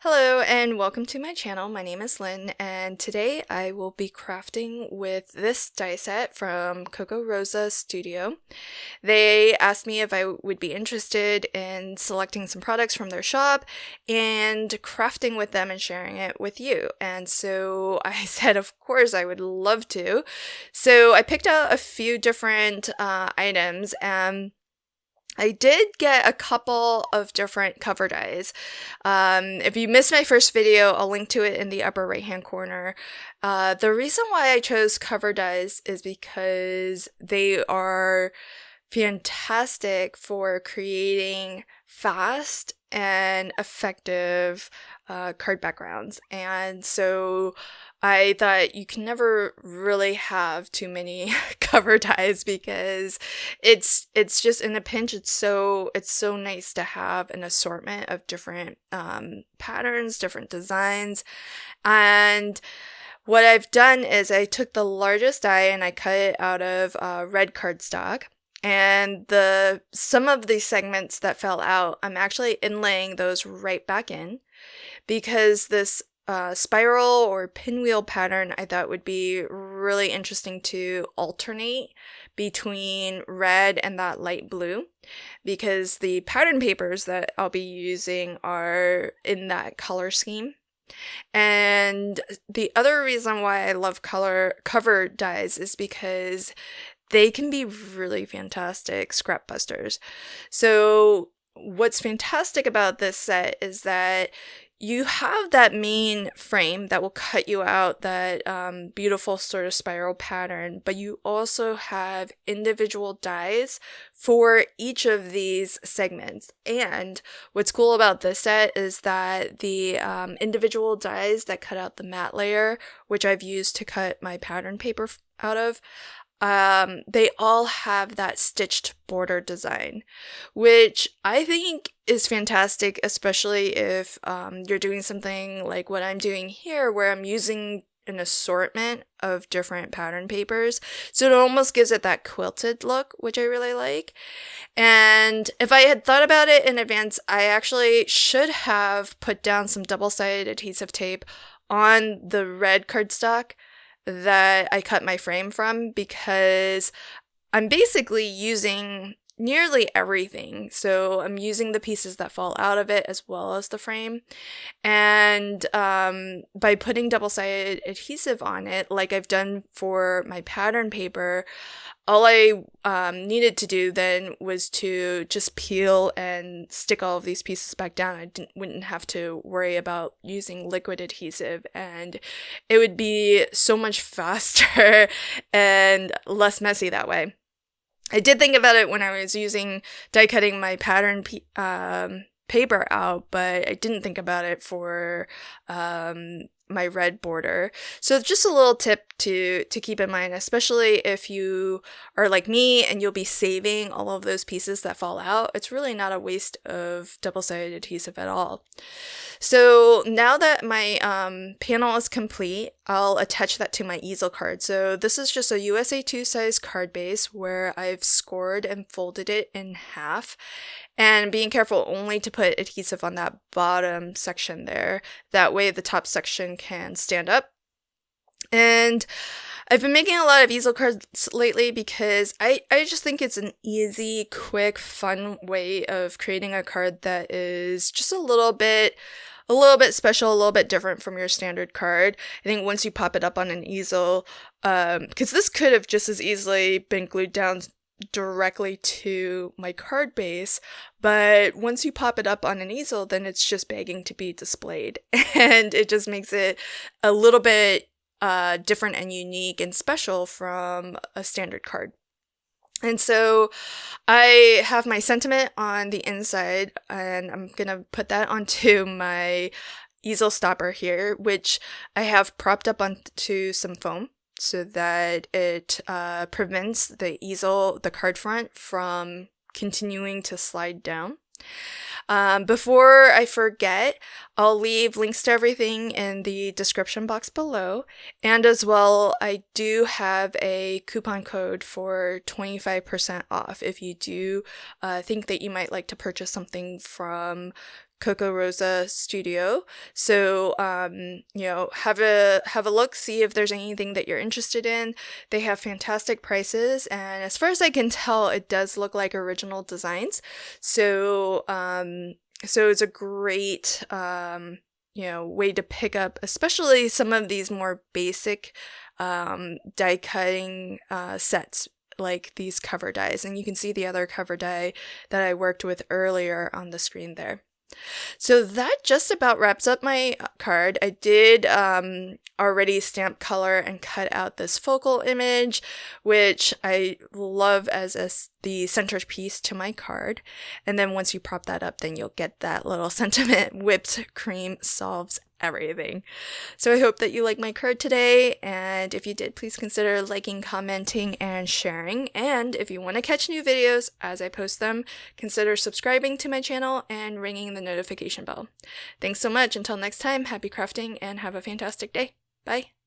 Hello and welcome to my channel. My name is Lynn and today I will be crafting with this die set from Kokorosa Studio. They asked me if I would be interested in selecting some products from their shop and crafting with them and sharing it with you. And so I said, of course, I would love to. So I picked out a few different items and I did get a couple of different cover dies. If you missed my first video, I'll link to it in the upper right hand corner. The reason why I chose cover dies is because they are fantastic for creating fast and effective card backgrounds. And so I thought you can never really have too many cover dies because it's just in a pinch. It's so nice to have an assortment of different patterns, different designs. And what I've done is I took the largest die and I cut it out of red cardstock. And some of the segments that fell out, I'm actually inlaying those right back in because this spiral or pinwheel pattern I thought would be really interesting to alternate between red and that light blue because the pattern papers that I'll be using are in that color scheme. And the other reason why I love cover dies is because they can be really fantastic scrap busters. So what's fantastic about this set is that you have that main frame that will cut you out that beautiful sort of spiral pattern, but you also have individual dies for each of these segments. And what's cool about this set is that the individual dies that cut out the matte layer, which I've used to cut my pattern paper out of, they all have that stitched border design, which I think is fantastic, especially if you're doing something like what I'm doing here, where I'm using an assortment of different pattern papers. So it almost gives it that quilted look, which I really like. And if I had thought about it in advance, I actually should have put down some double-sided adhesive tape on the red cardstock that I cut my frame from because I'm basically using nearly everything. So I'm using the pieces that fall out of it as well as the frame. And by putting double-sided adhesive on it, like I've done for my pattern paper, all I needed to do then was to just peel and stick all of these pieces back down. I wouldn't have to worry about using liquid adhesive, and it would be so much faster and less messy that way. I did think about it when I was die cutting my pattern paper out, but I didn't think about it for my red border. So just a little tip to keep in mind, especially if you are like me and you'll be saving all of those pieces that fall out. It's really not a waste of double-sided adhesive at all. So now that my panel is complete, I'll attach that to my easel card. So this is just a USA 2 size card base where I've scored and folded it in half, and being careful only to put adhesive on that bottom section there. That way the top section can stand up. And I've been making a lot of easel cards lately because I just think it's an easy, quick, fun way of creating a card that is just a little bit special, a little bit different from your standard card. I think once you pop it up on an easel, because this could have just as easily been glued down directly to my card base, but once you pop it up on an easel, then it's just begging to be displayed, and it just makes it a little bit different and unique and special from a standard card. And so I have my sentiment on the inside, and I'm gonna put that onto my easel stopper here, which I have propped up onto some foam so that it prevents the card front from continuing to slide down. Before I forget, I'll leave links to everything in the description box below, and as well, I do have a coupon code for 25% off if you do think that you might like to purchase something from Kokorosa Studio. So, you know, have a look, see if there's anything that you're interested in. They have fantastic prices, and as far as I can tell, it does look like original designs. So, so it's a great, you know, way to pick up, especially some of these more basic die cutting sets, like these cover dies. And you can see the other cover die that I worked with earlier on the screen there. So that just about wraps up my card. I did already stamp color and cut out this focal image, which I love as the centerpiece to my card. And then once you prop that up, then you'll get that little sentiment, whipped cream solves everything. So I hope that you like my card today, and if you did, please consider liking, commenting, and sharing. And if you want to catch new videos as I post them, consider subscribing to my channel and ringing the notification bell. Thanks so much. Until next time, happy crafting and have a fantastic day. Bye.